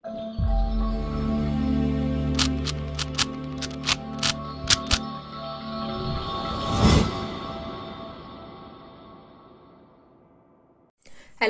Hello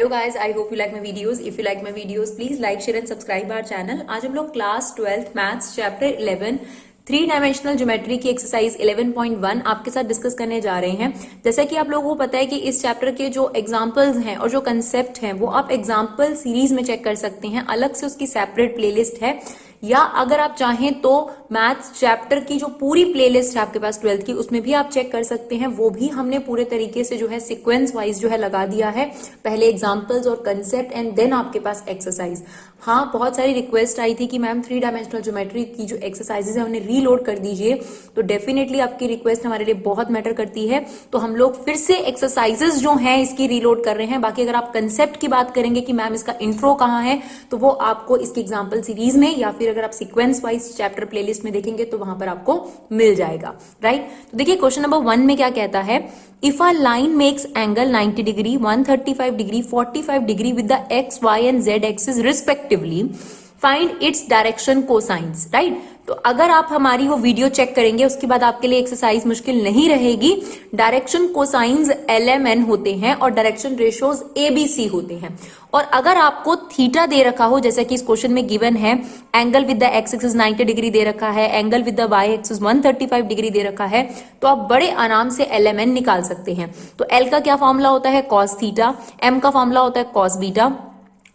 guys, I hope you like my videos. If you like my videos please like share and subscribe our channel. आज हम लोग class 12th maths chapter 11 three dimensional geometry की exercise 11.1 आपके साथ discuss करने जा रहे हैं। जैसा कि आप लोगों को पता है कि इस चैप्टर के जो एग्जांपल्स हैं और जो कंसेप्ट हैं वो आप एग्जांपल सीरीज में चेक कर सकते हैं। अलग से उसकी सेपरेट प्लेलिस्ट है, या अगर आप चाहें तो मैथ्स चैप्टर की जो पूरी प्लेलिस्ट है आपके पास 12th की, उसमें भी आप चेक कर सकते हैं। वो भी हमने पूरे तरीके से जो है सीक्वेंस वाइज जो है लगा दिया है। पहले एग्जांपल्स और कंसेप्ट एंड देन आपके पास एक्सरसाइज। हाँ, बहुत सारी रिक्वेस्ट आई थी कि मैम थ्री डायमेंशनल ज्योमेट्री की जो एक्सरसाइजेज है उन्हें रीलोड कर दीजिए, तो डेफिनेटली आपकी रिक्वेस्ट हमारे लिए बहुत मैटर करती है। तो हम लोग फिर से एक्सरसाइजेज जो हैं इसकी रीलोड कर रहे हैं। बाकी अगर आप कंसेप्ट की बात करेंगे कि मैम इसका इंट्रो कहाँ है, तो वो आपको इसकी एग्जाम्पल सीरीज में या फिर अगर आप सीक्वेंस वाइज चैप्टर प्लेलिस्ट में देखेंगे तो वहां पर आपको मिल जाएगा। राइट, तो देखिए क्वेश्चन नंबर 1 में क्या कहता है। If a line makes angle 90 degree 135 degree 45 degree with the X Y and Z axis respectively, find its direction cosines. Right, तो अगर आप हमारी वो वीडियो चेक करेंगे उसके बाद आपके लिए एक्सरसाइज मुश्किल नहीं रहेगी। डायरेक्शन कोसाइंस LMN होते हैं और डायरेक्शन रेशियोज ABC होते हैं। और अगर आपको थीटा दे रखा हो, जैसा कि इस क्वेश्चन में गिवन है, angle with the X axis 90 degree दे रखा है, angle with the Y axis 135 degree दे रखा है, तो आप बड़े आराम से LMN निकाल सकते हैं। तो L का क्या फॉर्मूला होता है, कॉस थीटा, M का फॉर्मूला होता है कॉस बीटा,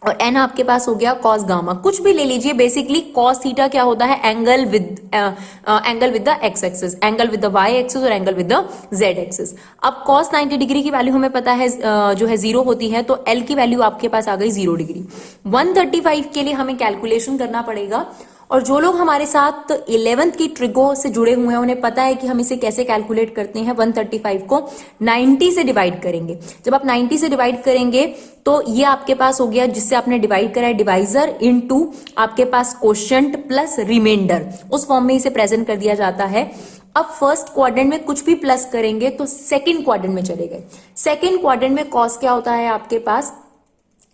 और एन आपके पास हो गया कॉस गामा। कुछ भी ले लीजिए, बेसिकली कॉस थीटा क्या होता है, angle with the X axis, angle with the Y axis और angle with the Z axis. अब कॉस 90 डिग्री की वैल्यू हमें पता है जो है 0 होती है, तो एल की वैल्यू आपके पास आ गई 0 डिग्री। 135 के लिए हमें कैलकुलेशन करना पड़ेगा, और जो लोग हमारे साथ 11th की ट्रिगो से जुड़े हुए हैं उन्हें पता है कि हम इसे कैसे कैलकुलेट करते हैं। 135 को 90 से डिवाइड करेंगे। जब आप 90 से डिवाइड करेंगे तो ये आपके पास हो गया, जिससे आपने डिवाइड करा है, डिवाइजर इनटू आपके पास कोशेंट प्लस रिमाइंडर, उस फॉर्म में इसे प्रेजेंट कर दिया जाता है। अब फर्स्ट क्वाड्रेंट में कुछ भी प्लस करेंगे तो सेकेंड क्वाड्रेंट में चले गए। सेकेंड क्वाड्रेंट में कॉस क्या होता है आपके पास,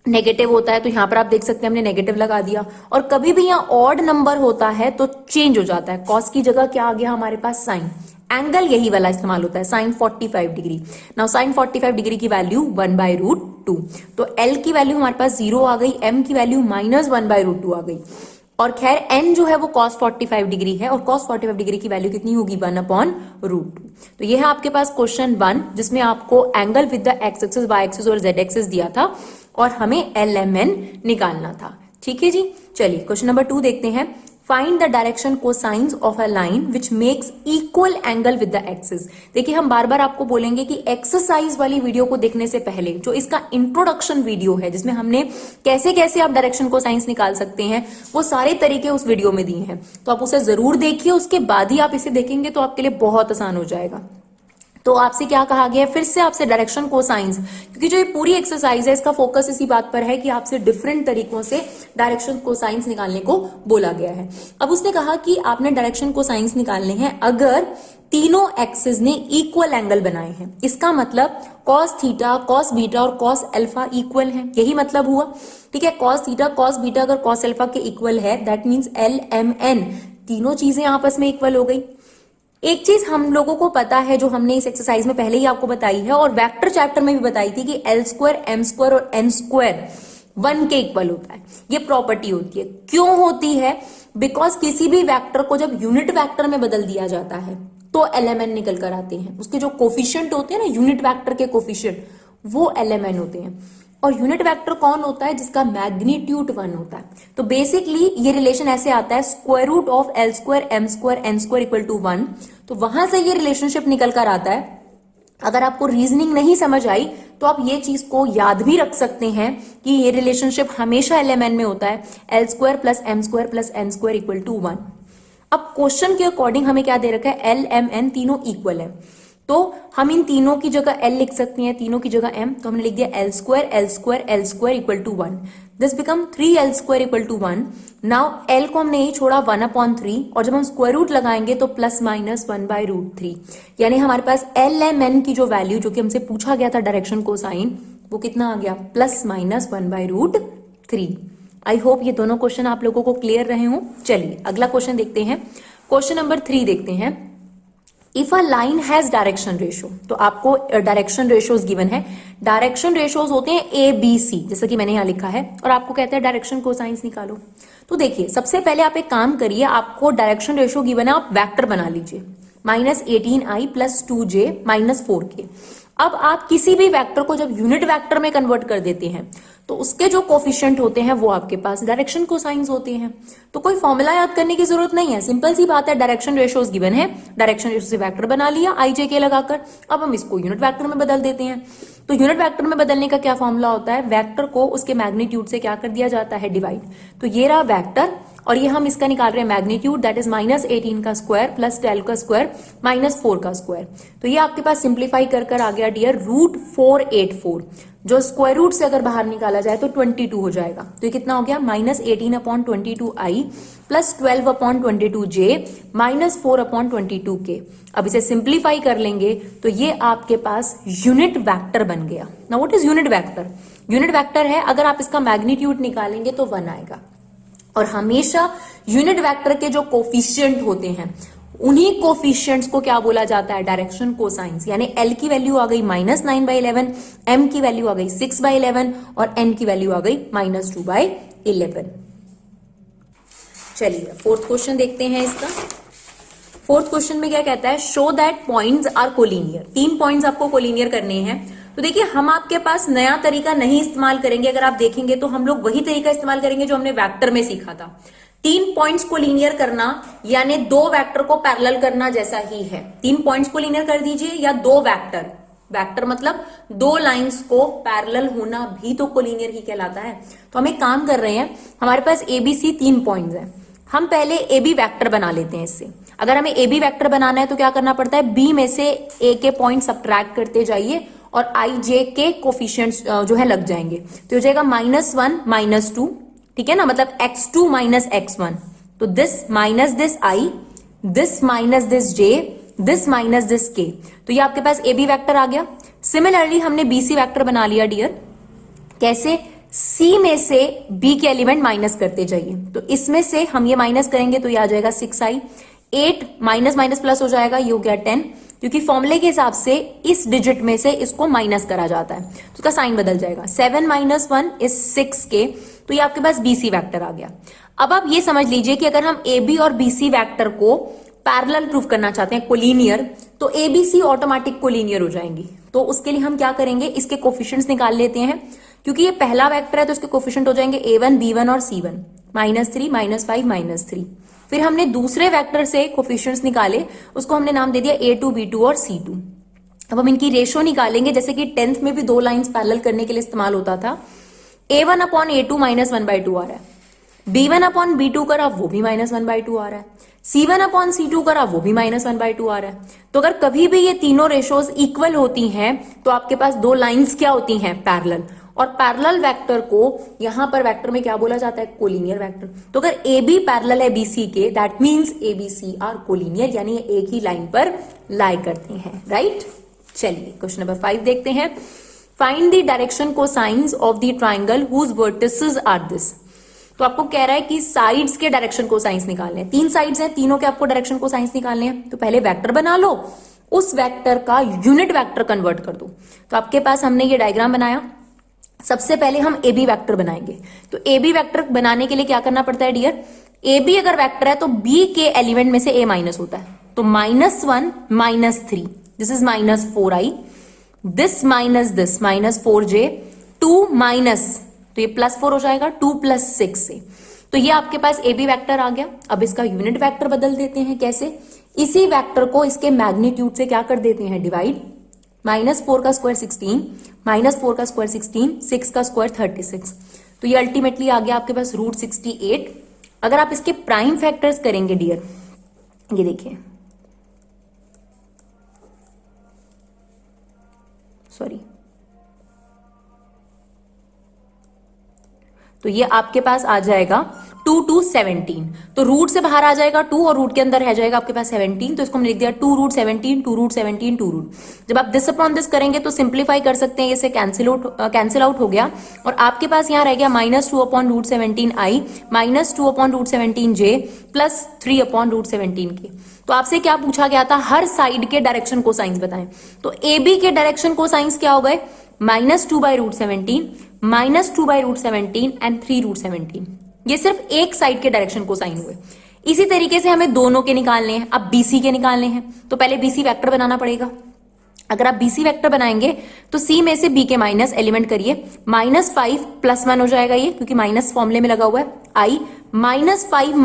नेगेटिव होता है, तो यहां पर आप देख सकते हैं हमने नेगेटिव लगा दिया। और कभी भी यहां ऑड नंबर होता है तो चेंज हो जाता है, कॉस की जगह क्या आ गया हमारे पास, साइन। एंगल यही वाला इस्तेमाल होता है, sine 45 degree. Now sine 45 degree की वैल्यू 1/√2, तो एल की वैल्यू हमारे पास 0 आ गई, एम की वैल्यू -1/√2 आ गई। और खैर एन जो है वो cos 45 डिग्री है, और cos 45 डिग्री की वैल्यू कितनी होगी, 1/√2। तो ये है आपके पास क्वेश्चन 1, जिसमें आपको angle with the X axis, Y axis और जेड एक्सिस दिया था और हमें LMN निकालना था। ठीक है जी, चलिए क्वेश्चन नंबर 2 देखते हैं। Find the direction cosines of a line which makes equal angle with the axis. देखिए हम बार बार आपको बोलेंगे कि एक्सरसाइज वाली वीडियो को देखने से पहले जो इसका इंट्रोडक्शन वीडियो है, जिसमें हमने कैसे कैसे आप डायरेक्शन कोसाइंस निकाल सकते हैं, वो सारे तरीके उस वीडियो में दिए हैं, तो आप उसे जरूर देखिए। उसके बाद ही आप इसे देखेंगे तो आपके लिए बहुत आसान हो जाएगा। तो आपसे क्या कहा गया है, फिर से आपसे डायरेक्शन कोसाइंस, क्योंकि जो ये पूरी एक्सरसाइज है इसका फोकस इसी बात पर है कि आपसे डिफरेंट तरीकों से डायरेक्शन कोसाइंस निकालने को बोला गया है। अब उसने कहा कि आपने डायरेक्शन कोसाइंस निकालने हैं अगर तीनों एक्सिस ने इक्वल एंगल बनाए हैं। इसका मतलब कॉस थीटा, कॉस बीटा और कॉस अल्फा इक्वल है, यही मतलब हुआ। ठीक है, कॉस थीटा कॉस बीटा अगर कॉस अल्फा के इक्वल है, दैट मीन्स LMN, तीनों चीजें आपस में इक्वल हो गई। एक चीज हम लोगों को पता है, जो हमने इस एक्सरसाइज में पहले ही आपको बताई है और वेक्टर चैप्टर में भी बताई थी, कि L2 M2 और N2 1 के इक्वल होता है। ये प्रॉपर्टी होती है। क्यों होती है, बिकॉज किसी भी वेक्टर को जब यूनिट वेक्टर में बदल दिया जाता है तो LMN निकल कर आते हैं। उसके जो कोफिशिएंट होते हैं ना, यूनिट वेक्टर के कोफिशिएंट, वो LMN होते हैं। और यूनिट वेक्टर कौन होता है, जिसका मैग्नीट्यूड 1 होता है। तो बेसिकली ये रिलेशन ऐसे आता है, square root of L2 M2 N2 equal to 1। तो वहां से ये रिलेशनशिप निकल कर आता है। अगर आपको रीजनिंग नहीं समझ आई तो आप ये चीज को याद भी रख सकते हैं कि ये रिलेशनशिप हमेशा LMN में होता है, L2 plus M2 plus N2 equal to 1। अब क्वेश्चन के अकॉर्डिंग हमें क्या दे रखा है, LMN तीनों इक्वल है, तो हम इन तीनों की जगह L लिख सकते हैं, तीनों की जगह M, तो हमने लिख दिया L2 equal to 1। This become 3L2 equal to 1। Now L को हमने यही छोड़ा 1/3, और जब हम स्क्वायर रूट लगाएंगे तो प्लस माइनस 1/√3, यानी हमारे पास LMN की जो वैल्यू, जो कि हमसे पूछा गया था डायरेक्शन कोसाइन, वो कितना आ गया, प्लस माइनस 1/√3। आई होप ये दोनों क्वेश्चन आप लोगों को क्लियर रहे हों। चलिए अगला क्वेश्चन देखते हैं। क्वेश्चन नंबर 3 देखते हैं। If a line has direction ratio, तो आपको डायरेक्शन रेशियोज गिवन है। डायरेक्शन रेशियोज होते हैं ए बी सी, जैसा कि मैंने यहां लिखा है, और आपको कहते हैं डायरेक्शन कोसाइंस निकालो। तो देखिए सबसे पहले आप एक काम करिए, आपको डायरेक्शन रेशियो गिवन है, आप वेक्टर बना लीजिए -18i plus 2j minus 4k। अब आप किसी भी वेक्टर को जब यूनिट वेक्टर में कन्वर्ट कर देते हैं तो उसके जो कोफिशिएंट होते हैं वो आपके पास डायरेक्शन कोसाइंस होते हैं। तो कोई फॉर्मूला याद करने की जरूरत नहीं है, सिंपल सी बात है, डायरेक्शन रेशियोज गिवन है, डायरेक्शन रेशियो से वेक्टर बना लिया आई जे के लगाकर। अब हम इसको यूनिट वेक्टर में बदल देते हैं। तो यूनिट वेक्टर में बदलने का क्या फॉर्मूला होता है, वेक्टर को उसके मैग्नीट्यूड से क्या कर दिया जाता है, डिवाइड। तो ये रहा वेक्टर, और ये हम इसका निकाल रहे हैं मैग्नीट्यूड, दैट इज -18 का स्क्वायर प्लस 12 का स्क्वायर माइनस 4 का स्क्वायर। तो ये आपके पास सिंप्लीफाई कर आ गया डियर √484, जो स्क्वायर रूट से अगर बाहर निकाला जाए तो 22 हो जाएगा। तो ये कितना हो गया, -18/22i plus 12/22j minus 4/22k। अब इसे सिंप्लीफाई कर लेंगे तो ये आपके पास यूनिट वेक्टर बन गया। Now what is unit vector? Unit vector है, अगर आप इसका मैग्नीट्यूड निकालेंगे तो 1 आएगा। और हमेशा यूनिट वेक्टर के जो कोफिशिएंट होते हैं उन्हीं कोफिशिएंट्स को क्या बोला जाता है, डायरेक्शन कोसाइंस। यानी एल की वैल्यू आ गई -9/11, एम की वैल्यू आ गई 6/11 और एन की वैल्यू आ गई -2/11। चलिए फोर्थ क्वेश्चन देखते हैं इसका। फोर्थ क्वेश्चन में क्या कहता है, show that points are collinear. 3 points आपको कोलिनियर करने हैं। तो देखिए हम आपके पास नया तरीका नहीं इस्तेमाल करेंगे, अगर आप देखेंगे तो हम लोग वही तरीका इस्तेमाल करेंगे जो हमने वेक्टर में सीखा था। 3 पॉइंट्स को लीनियर करना यानी 2 वेक्टर को पैरेलल करना जैसा ही है। 3 पॉइंट्स को लीनियर कर दीजिए या 2 वेक्टर, वेक्टर मतलब 2 लाइंस को पैरेलल होना भी तो कोलिनियर ही कहलाता है। तो हम एक काम कर रहे हैं, हमारे पास एबीसी 3 पॉइंट्स हैं, हम पहले ए बी वैक्टर बना लेते हैं इससे। अगर हमें ए बी वैक्टर बनाना है तो क्या करना पड़ता है, बी में से ए के पॉइंट सब्ट्रैक्ट करते जाइए और आई जे के कोफिशिएंट्स जो है लग जाएंगे। तो हो जाएगा -1 -2, ठीक है ना, मतलब x2 माइनस x1। तो this minus this i, this minus this j, this minus this k। तो ये आपके पास ए बी वैक्टर आ गया। सिमिलरली हमने बी सी वैक्टर बना लिया डियर। कैसे, C में से B के एलिमेंट माइनस करते जाइए। तो इसमें से हम ये माइनस करेंगे तो ये आ जाएगा 6i, 8 माइनस माइनस प्लस हो जाएगा, ये हो गया 10, क्योंकि फॉर्मूले के हिसाब से इस डिजिट में से इसको माइनस करा जाता है तो उसका साइन बदल जाएगा। 7 - 1 इज 6k। तो ये आपके पास BC वैक्टर आ गया। अब आप ये समझ लीजिए कि अगर हम AB और BC वैक्टर को पैरेलल प्रूफ करना चाहते हैं, कोलिनियर, तो ABC ऑटोमेटिक कोलिनियर हो जाएंगी। तो उसके लिए हम क्या करेंगे, इसके कोफिशिएंट्स निकाल लेते हैं। क्योंकि ये पहला वेक्टर है तो इसके कोफिशिएंट हो जाएंगे A1 B1 और C1, -3 -5 -3। फिर हमने दूसरे वेक्टर से कोफिशिएंट्स निकाले, उसको हमने नाम दे दिया A2 B2 और C2। अब हम इनकी रेशो निकालेंगे, जैसे कि 10th में भी 2 लाइंस पैरेलल करने के लिए इस्तेमाल होता था। A1/A2 -1/2 आ रहा है, B1/B2 करा वो भी -1/2 आ रहा है, C1/C2 करा वो भी -1/2 आ रहा है। तो अगर कभी भी ये तीनों रेशोज इक्वल होती हैं तो आपके पास 2 लाइंस क्या होती हैं, पैरेलल। और पैरेलल वेक्टर को यहां पर वेक्टर में क्या बोला जाता है, कोलिनियर वेक्टर। तो अगर ए बी पैरेलल है बीसी के, that means A B C are collinear, यानी ये एक ही लाइन पर लाई करते हैं, राइट। चलिए क्वेश्चन नंबर 5 देखते हैं। Find the direction cosines of the triangle whose vertices are this. तो आपको कह रहा है कि साइड्स के डायरेक्शन कोसाइंस निकालने हैं। 3 साइड्स हैं, तीनों के आपको डायरेक्शन कोसाइंस निकालने हैं। तो पहले वेक्टर बना लो, उस वेक्टर का यूनिट वेक्टर कन्वर्ट कर दो। तो आपके पास हमने ये डायग्राम बनाया। सबसे पहले हम ए बी वैक्टर बनाएंगे। तो ए बी वैक्टर बनाने के लिए क्या करना पड़ता है डियर, ए बी अगर वेक्टर है तो बी के एलिमेंट में से ए माइनस होता है। तो -1 -3, this is -4i, this -4j, 2 minus, तो ये +4 हो जाएगा, 2 + 6 से। तो ये आपके पास ए बी वैक्टर आ गया। अब इसका यूनिट वेक्टर बदल देते हैं। कैसे, इसी वेक्टर को इसके मैग्नीट्यूड से क्या कर देते हैं, डिवाइड। -4 का स्क्वायर 16, -4 का स्क्वायर 16, 6 का स्क्वायर 36। तो ये अल्टीमेटली आ गया आपके पास √68। अगर आप इसके प्राइम फैक्टर्स करेंगे डियर, ये देखिए, सॉरी, तो ये आपके पास आ जाएगा 2 to 17। तो रूट से बाहर आ जाएगा 2 और रूट के अंदर रह जाएगा आपके पास 17, तो इसको हमने लिख दिया 2 रूट 17, 2 रूट 17, 2 रूट। जब आप दिस अपॉन दिस करेंगे तो सिंप्लीफाई कर सकते हैं, इसे कैंसिल आउट हो गया और आपके पास यहाँ रह गया -2 upon root 17 i -2 upon root 17 j plus 3 upon root 17 k। तो आपसे क्या पूछा गया था, हर साइड के डायरेक्शन कोसाइंस बताएं। तो ए बी के डायरेक्शन कोसाइंस क्या हो गए, -2 by root 17, -2 by root 17 and 3 root 17। ये सिर्फ एक साइड के डायरेक्शन कोसाइन हुए। इसी तरीके से हमें दोनों के निकालने हैं। अब बीसी के निकालने हैं तो पहले बीसी वेक्टर बनाना पड़ेगा। अगर आप बीसी वेक्टर बनाएंगे तो सी में से बी के माइनस एलिमेंट करिए, -5 + 1 हो जाएगा ये, क्योंकि माइनस फॉर्मूले में लगा हुआ है। आई -5 -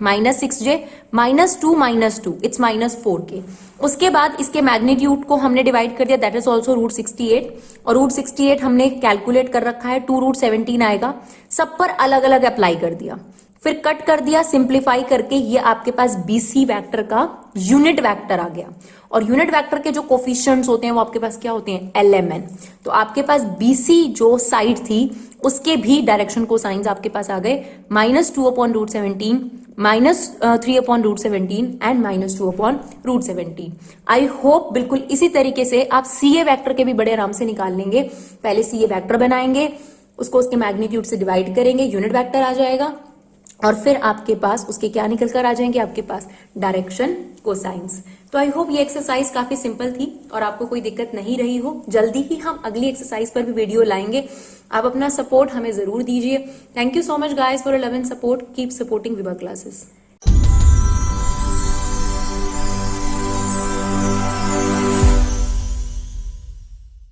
1 -6j -2 -2 इट्स -4k। उसके बाद इसके मैग्नीट्यूड को हमने डिवाइड कर दिया, दैट इज ऑल्सो रूट 68 और रूट 68 हमने कैलकुलेट कर रखा है, 2 रूट 17 आएगा। सब पर अलग अलग अप्लाई कर दिया, फिर कट कर दिया, सिंप्लीफाई करके ये आपके पास बीसी वेक्टर का यूनिट वेक्टर आ गया। और यूनिट वेक्टर के जो कोफिशिएंट्स होते हैं वो आपके पास क्या होते हैं, LMN। तो आपके पास बीसी जो साइड थी उसके भी डायरेक्शन को साइंस आपके पास आ गए, -2 upon root 17, -3 upon root 17 and -2 upon root 17। I hope बिल्कुल इसी तरीके से आप सीए वेक्टर के भी बड़े आराम से निकाल लेंगे। पहले सीए वेक्टर बनाएंगे, उसको उसके मैग्नीट्यूड से डिवाइड करेंगे, यूनिट वेक्टर आ जाएगा और फिर आपके पास उसके क्या निकल कर आ जाएंगे, आपके पास डायरेक्शन कोसाइंस। तो आई होप ये एक्सरसाइज काफी सिंपल थी और आपको कोई दिक्कत नहीं रही हो। जल्दी ही हम अगली एक्सरसाइज पर भी वीडियो लाएंगे। आप अपना सपोर्ट हमें जरूर दीजिए। Thank you so much guys for 11 support. Keep supporting Vibha classes.